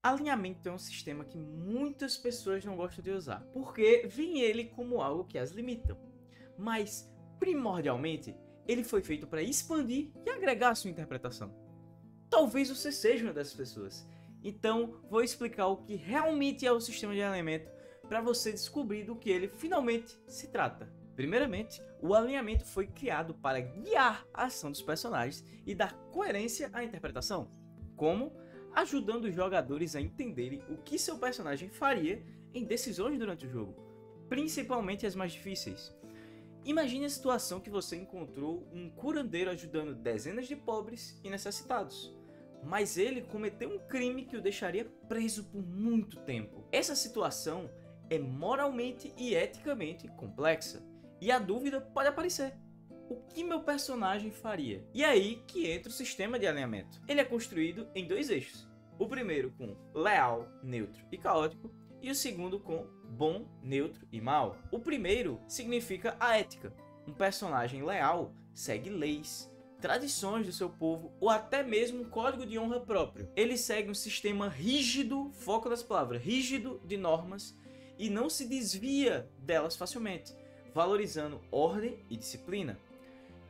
Alinhamento é um sistema que muitas pessoas não gostam de usar, porque veem ele como algo que as limita. Mas, primordialmente, ele foi feito para expandir e agregar a sua interpretação. Talvez você seja uma dessas pessoas. Então, vou explicar o que realmente é o sistema de alinhamento para você descobrir do que ele finalmente se trata. Primeiramente, o alinhamento foi criado para guiar a ação dos personagens e dar coerência à interpretação. Como? Ajudando os jogadores a entenderem o que seu personagem faria em decisões durante o jogo, principalmente as mais difíceis. Imagine a situação que você encontrou um curandeiro ajudando dezenas de pobres e necessitados, mas ele cometeu um crime que o deixaria preso por muito tempo. Essa situação é moralmente e eticamente complexa, e a dúvida pode aparecer. O que meu personagem faria? E aí que entra o sistema de alinhamento. Ele é construído em dois eixos. O primeiro com leal, neutro e caótico, e o segundo com bom, neutro e mal. O primeiro significa a ética. Um personagem leal segue leis, tradições do seu povo ou até mesmo um código de honra próprio. Ele segue um sistema rígido, foco das palavras, rígido de normas e não se desvia delas facilmente, valorizando ordem e disciplina.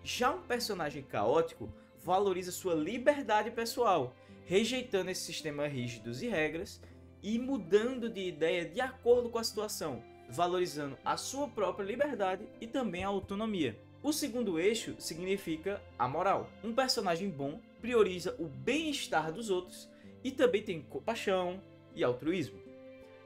Já um personagem caótico valoriza sua liberdade pessoal, rejeitando esses sistemas rígidos e regras e mudando de ideia de acordo com a situação, valorizando a sua própria liberdade e também a autonomia. O segundo eixo significa a moral. Um personagem bom prioriza o bem-estar dos outros e também tem compaixão e altruísmo,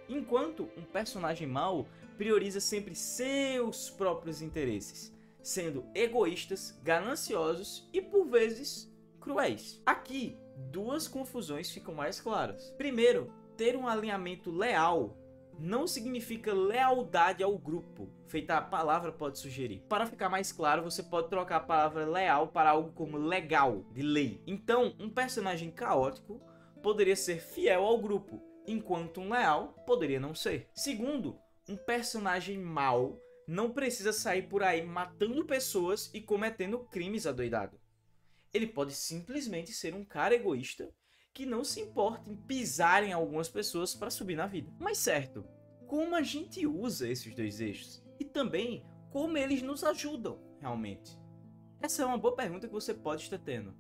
enquanto um personagem mau prioriza sempre seus próprios interesses, sendo egoístas, gananciosos e por vezes cruéis. Aqui, duas confusões ficam mais claras. Primeiro, ter um alinhamento leal não significa lealdade ao grupo, feita a palavra pode sugerir. Para ficar mais claro, você pode trocar a palavra leal para algo como legal, de lei. Então, um personagem caótico poderia ser fiel ao grupo, enquanto um leal poderia não ser. Segundo, um personagem mau não precisa sair por aí matando pessoas e cometendo crimes adoidado. Ele pode simplesmente ser um cara egoísta que não se importa em pisar em algumas pessoas para subir na vida. Mas certo, como a gente usa esses dois eixos? E também como eles nos ajudam realmente? Essa é uma boa pergunta que você pode estar tendo.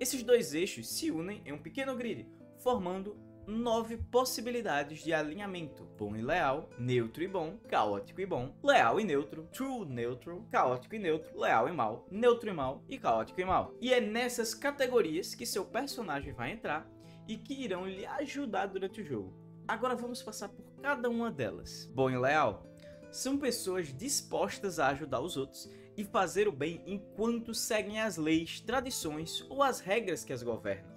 Esses dois eixos se unem em um pequeno grid, formando 9 possibilidades de alinhamento: bom e leal, neutro e bom, caótico e bom, leal e neutro, true neutral, caótico e neutro, leal e mal, neutro e mal e caótico e mal. E é nessas categorias que seu personagem vai entrar e que irão lhe ajudar durante o jogo. Agora vamos passar por cada uma delas. Bom e leal são pessoas dispostas a ajudar os outros e fazer o bem enquanto seguem as leis, tradições ou as regras que as governam.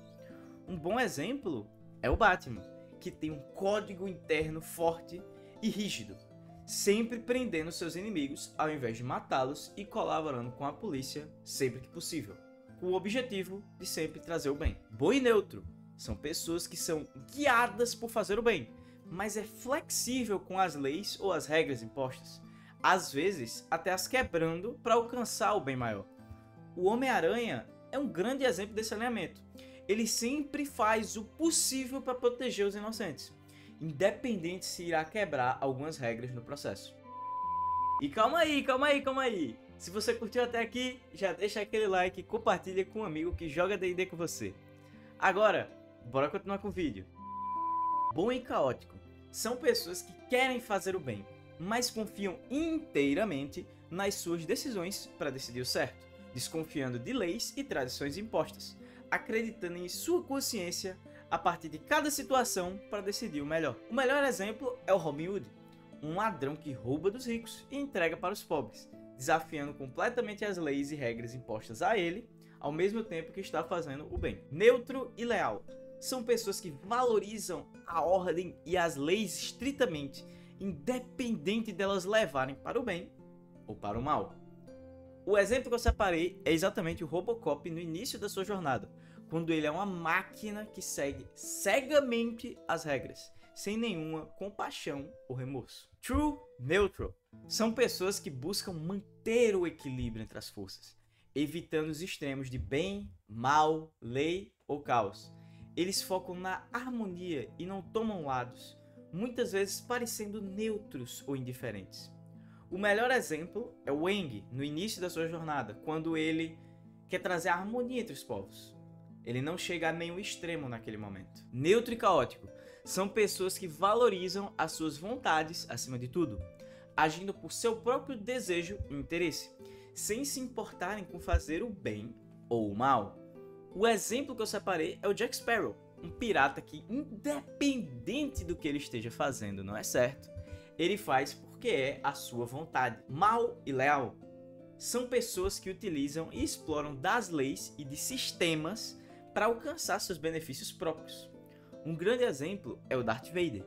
Um bom exemplo é o Batman, que tem um código interno forte e rígido, sempre prendendo seus inimigos ao invés de matá-los e colaborando com a polícia sempre que possível, com o objetivo de sempre trazer o bem. Bom e neutro são pessoas que são guiadas por fazer o bem, mas é flexível com as leis ou as regras impostas, às vezes até as quebrando para alcançar o bem maior. O Homem-Aranha é um grande exemplo desse alinhamento. Ele sempre faz o possível para proteger os inocentes, independente se irá quebrar algumas regras no processo. E calma aí! Se você curtiu até aqui, já deixa aquele like e compartilha com um amigo que joga D&D com você. Agora, bora continuar com o vídeo. Bom e caótico são pessoas que querem fazer o bem, mas confiam inteiramente nas suas decisões para decidir o certo, desconfiando de leis e tradições impostas, acreditando em sua consciência a partir de cada situação para decidir o melhor. O melhor exemplo é o Robin Hood, um ladrão que rouba dos ricos e entrega para os pobres, desafiando completamente as leis e regras impostas a ele, ao mesmo tempo que está fazendo o bem. Neutro e leal são pessoas que valorizam a ordem e as leis estritamente, independente delas levarem para o bem ou para o mal. O exemplo que eu separei é exatamente o Robocop no início da sua jornada, quando ele é uma máquina que segue cegamente as regras, sem nenhuma compaixão ou remorso. True Neutral são pessoas que buscam manter o equilíbrio entre as forças, evitando os extremos de bem, mal, lei ou caos. eles focam na harmonia e não tomam lados, muitas vezes parecendo neutros ou indiferentes. O melhor exemplo é o Aang, no início da sua jornada, quando ele quer trazer a harmonia entre os povos. Ele não chega a nenhum extremo naquele momento. Neutro e caótico são pessoas que valorizam as suas vontades acima de tudo, agindo por seu próprio desejo e interesse, sem se importarem com fazer o bem ou o mal. O exemplo que eu separei é o Jack Sparrow, um pirata que, independente do que ele esteja fazendo, não é certo, ele faz porque é a sua vontade. Mal e leal são pessoas que utilizam e exploram das leis e de sistemas para alcançar seus benefícios próprios. Um grande exemplo é o Darth Vader.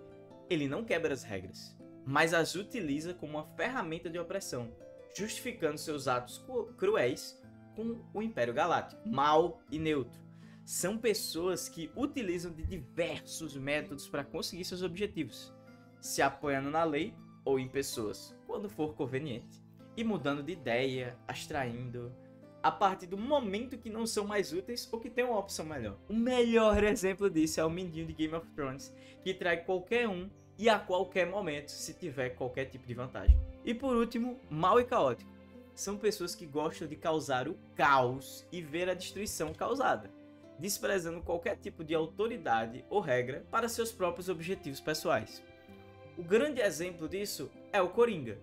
Ele não quebra as regras, mas as utiliza como uma ferramenta de opressão, justificando seus atos cruéis com o Império Galáctico. Mal e neutro são pessoas que utilizam de diversos métodos para conseguir seus objetivos, se apoiando na lei ou em pessoas, quando for conveniente, e mudando de ideia, abstraindo, a partir do momento que não são mais úteis ou que tem uma opção melhor. O melhor exemplo disso é o Mindinho de Game of Thrones, que trai qualquer um e a qualquer momento, se tiver qualquer tipo de vantagem. E por último, mal e caótico. São pessoas que gostam de causar o caos e ver a destruição causada, desprezando qualquer tipo de autoridade ou regra para seus próprios objetivos pessoais. O grande exemplo disso é o Coringa,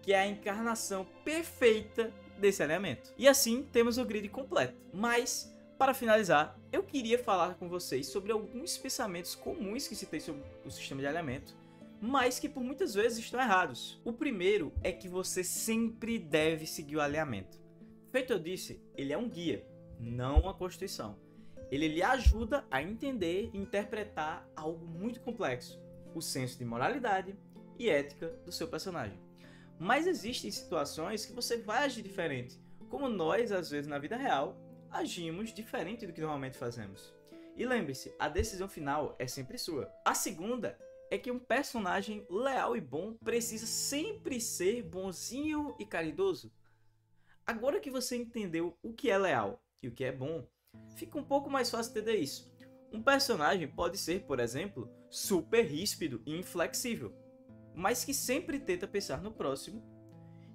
que é a encarnação perfeita desse alinhamento. E assim temos o grid completo. Mas, para finalizar, eu queria falar com vocês sobre alguns pensamentos comuns que se tem sobre o sistema de alinhamento, mas que por muitas vezes estão errados. O primeiro é que você sempre deve seguir o alinhamento. Feito eu disse, ele é um guia, não uma constituição. Ele lhe ajuda a entender e interpretar algo muito complexo, o senso de moralidade e ética do seu personagem. Mas existem situações que você vai agir diferente, como nós, às vezes, na vida real, agimos diferente do que normalmente fazemos. E lembre-se, a decisão final é sempre sua. A segunda é que um personagem leal e bom precisa sempre ser bonzinho e caridoso. Agora que você entendeu o que é leal e o que é bom, fica um pouco mais fácil entender isso. Um personagem pode ser, por exemplo, super ríspido e inflexível, mas que sempre tenta pensar no próximo,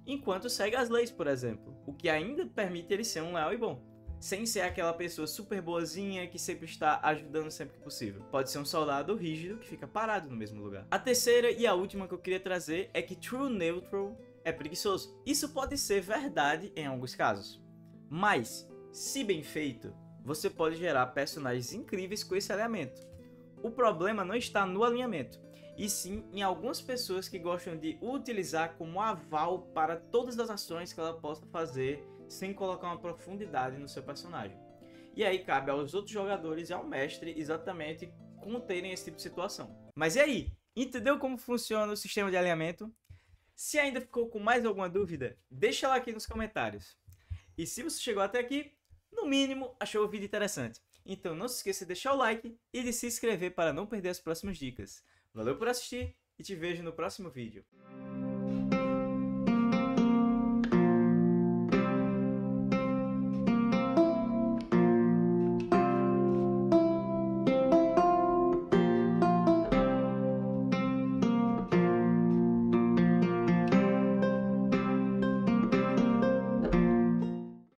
enquanto segue as leis, por exemplo, o que ainda permite ele ser um leal e bom, sem ser aquela pessoa super boazinha que sempre está ajudando sempre que possível. Pode ser um soldado rígido que fica parado no mesmo lugar. A terceira e a última que eu queria trazer é que True Neutral é preguiçoso. Isso pode ser verdade em alguns casos, mas, se bem feito, você pode gerar personagens incríveis com esse alinhamento. O problema não está no alinhamento, e sim em algumas pessoas que gostam de utilizar como aval para todas as ações que ela possa fazer sem colocar uma profundidade no seu personagem. E aí cabe aos outros jogadores e ao mestre exatamente conterem esse tipo de situação. Mas e aí? Entendeu como funciona o sistema de alinhamento? Se ainda ficou com mais alguma dúvida, deixa ela aqui nos comentários. E se você chegou até aqui, no mínimo achou o vídeo interessante. Então não se esqueça de deixar o like e de se inscrever para não perder as próximas dicas. Valeu por assistir e te vejo no próximo vídeo.